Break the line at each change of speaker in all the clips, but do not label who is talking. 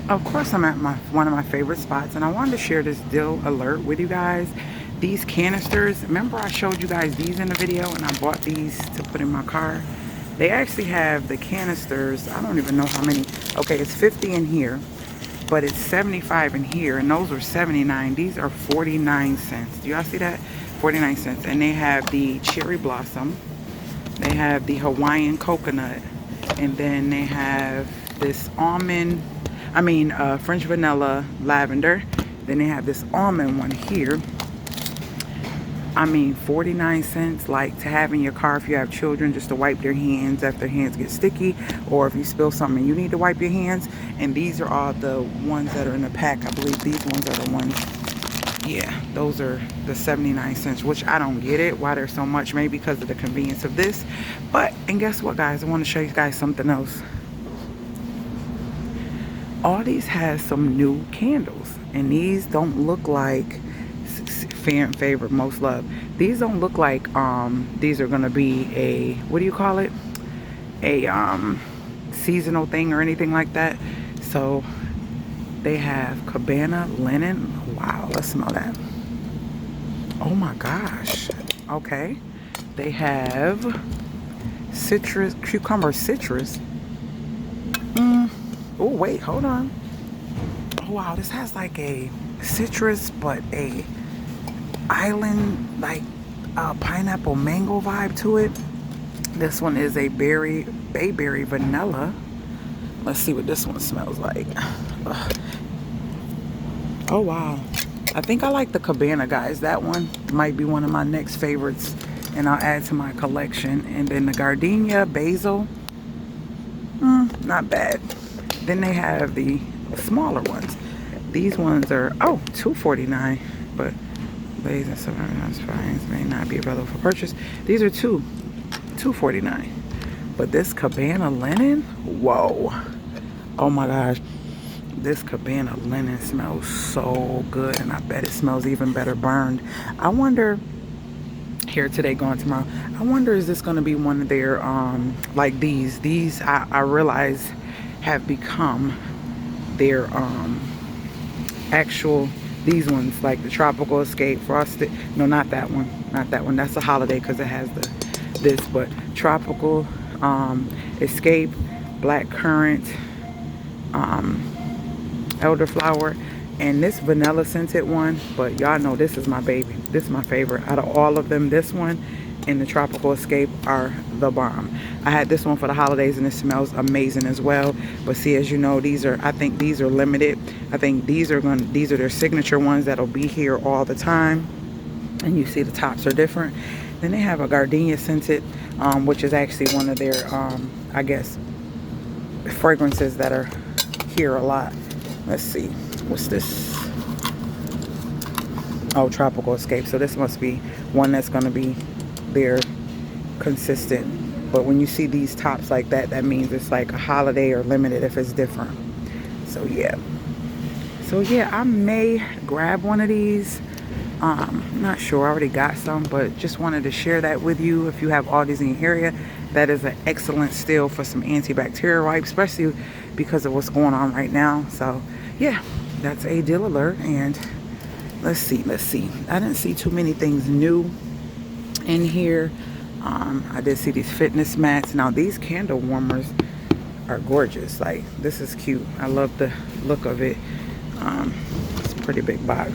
Of course, I'm at one of my favorite spots, and I wanted to share this deal alert with you guys. These canisters, remember I showed you guys these in the video, and I bought these to put in my car. They actually have the canisters. I don't even know how many. Okay, it's 50 in here, but it's 75 in here, and those are 79. These are 49 cents. Do y'all see that? 49 cents. And they have the cherry blossom. They have the Hawaiian coconut. And then they have this almond, French vanilla lavender. Then they have this almond one here. 49 cents, like to have in your car if you have children, just to wipe their hands if their hands get sticky, or if you spill something and you need to wipe your hands. And these are all the ones that are in the pack. I believe these ones are the ones. Yeah, those are the 79 cents, which I don't get it why there's so much, maybe because of the convenience of this. But, and guess what, guys, I want to show you guys something else. Aldi's has some new candles, and these don't look like fan favorite, most love. These don't look like these are gonna be a, what do you call it, a seasonal thing or anything like that. So they have Cabana Linen. Wow, let's smell that. Oh my gosh. Okay, they have citrus, cucumber citrus. Oh wait, hold on. Oh wow, this has like a citrus but a island, like pineapple mango vibe to it. This one is a Bayberry vanilla. Let's see what this one smells like. Ugh. Oh wow, I think I like the Cabana, guys. That one might be one of my next favorites, and I'll add to my collection. And then the Gardenia Basil, not bad. Then they have the smaller ones. These ones are $2.49, but Blaze and some spines may not be available for purchase. These are $2.49. But this Cabana Linen, whoa. Oh my gosh. This Cabana Linen smells so good, and I bet it smells even better burned. I wonder, here today, gone tomorrow, I wonder, is this going to be one of their, like these? These, I realize, have become their actual, these ones, like the Tropical Escape Frosted. No, not that one. Not that one. That's a holiday because it has this. But Tropical Escape, Black Currant, Elderflower, and this vanilla scented one. But y'all know this is my baby. This is my favorite. Out of all of them, this one and the Tropical Escape are the bomb. I had this one for the holidays, and it smells amazing as well. But see, as you know, I think these are limited. I think these are their signature ones that'll be here all the time. And you see the tops are different. Then they have a Gardenia scented, which is actually one of their, I guess, fragrances that are here a lot. Let's see, what's this? Oh, Tropical Escape. So this must be one that's going to be there consistent. But when you see these tops like that, that means it's like a holiday or limited if it's different. So yeah, I may grab one of these. Not sure, I already got some, but just wanted to share that with you. If you have Aldi's in your area, that is an excellent steal for some antibacterial wipes, especially because of what's going on right now. So yeah, that's a deal alert. And let's see, I didn't see too many things new in here. I did see these fitness mats. Now these candle warmers are gorgeous. Like, this is cute. I love the look of it. It's a pretty big box.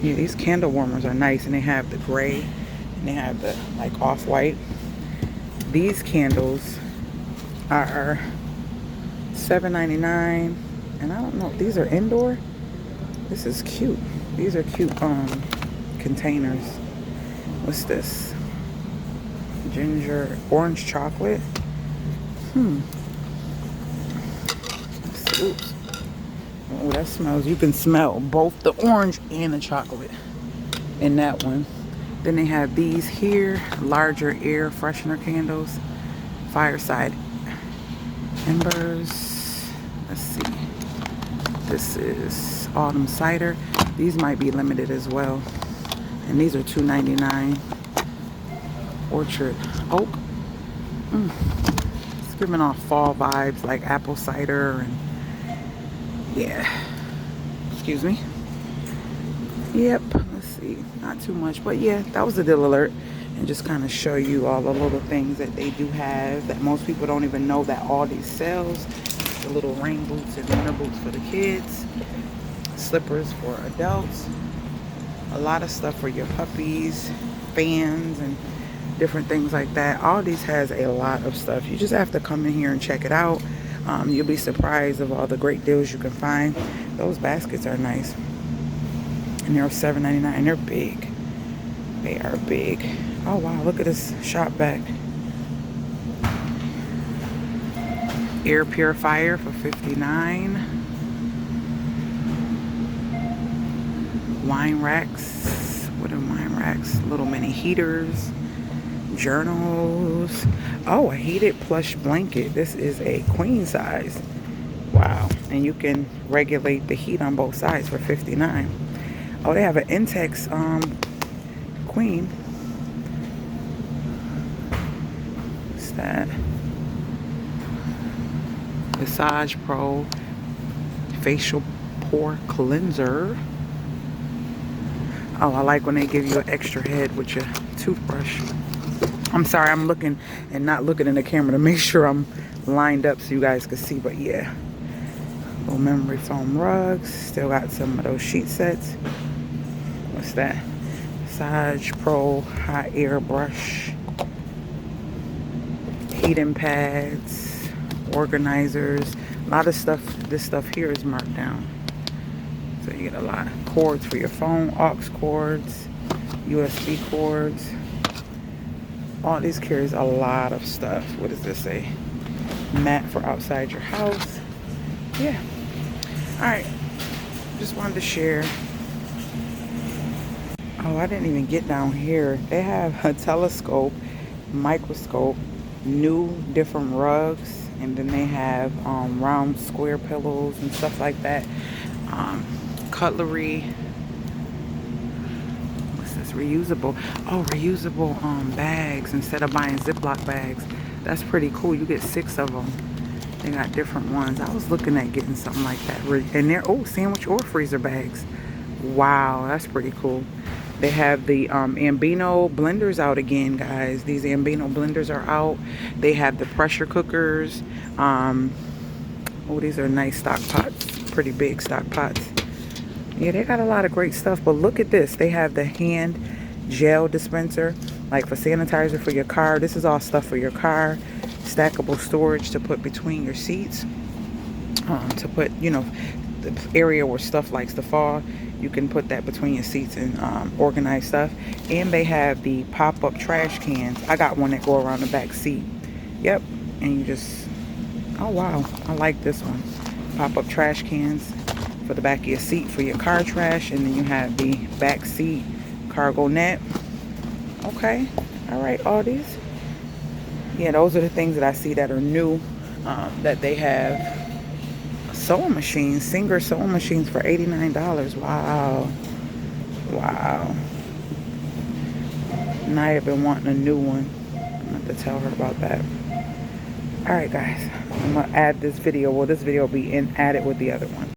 Yeah, these candle warmers are nice, and they have the gray and they have the like off-white. These candles are $7.99, and I don't know, these are indoor. This is cute. These are cute containers. What's this? Ginger, orange chocolate. Oops. Oh, that smells. You can smell both the orange and the chocolate in that one. Then they have these here, larger air freshener candles. Fireside Embers. Let's see. This is Autumn Cider. These might be limited as well. And these are $2.99. Orchard Oak. It's giving off fall vibes, like apple cider and Yeah. Excuse me. Yep. Let's see. Not too much, but yeah, that was a deal alert. And just kind of show you all the little things that they do have that most people don't even know that Aldi sells. The little rain boots and winter boots for the kids, slippers for adults, a lot of stuff for your puppies, fans, and different things like that. Aldi's has a lot of stuff. You just have to come in here and check it out. You'll be surprised of all the great deals you can find. Those baskets are nice, and they're $7.99, and they're big. They are big. Oh wow, look at this shop back. Air purifier for $59. Wine racks. What are wine racks? Little mini heaters. Journals. Oh, a heated plush blanket. This is a queen size. Wow. And you can regulate the heat on both sides for $59. Oh, they have an Intex queen. What's that? Massage Pro facial pore cleanser. Oh, I like when they give you an extra head with your toothbrush. I'm sorry, I'm looking and not looking in the camera to make sure I'm lined up so you guys can see, but yeah. Little memory foam rugs. Still got some of those sheet sets. What's that? Massage Pro hot air brush. Heating pads. Organizers. A lot of stuff. This stuff here is marked down. So you get a lot. Cords for your phone. Aux cords. USB cords. All these carries a lot of stuff. What does this say? Mat for outside your house. Yeah. Alright. Just wanted to share. Oh, I didn't even get down here. They have a telescope, microscope, new different rugs, and then they have round square pillows and stuff like that. Cutlery. Reusable. Oh, reusable bags instead of buying Ziploc bags. That's pretty cool. You get 6 of them. They got different ones. I was looking at getting something like that. And they're, oh, sandwich or freezer bags. Wow, that's pretty cool. They have the Ambino blenders out again, guys. These Ambino blenders are out. They have the pressure cookers. Oh, these are nice stock pots. Pretty big stock pots. Yeah, they got a lot of great stuff, but look at this. They have the hand gel dispenser, like for sanitizer for your car. This is all stuff for your car. Stackable storage to put between your seats. To put, you know, the area where stuff likes to fall. You can put that between your seats and organize stuff. And they have the pop-up trash cans. I got one that go around the back seat. Yep. And you just, oh wow, I like this one. Pop-up trash cans for the back of your seat for your car trash, and then you have the back seat cargo net. Okay, all right, all these. Yeah, those are the things that I see that are new. That they have sewing machines, Singer sewing machines for $89. Wow, wow. And I have been wanting a new one. I'm going to have to tell her about that. All right, guys, I'm gonna add this video. Well, this video will be added with the other one.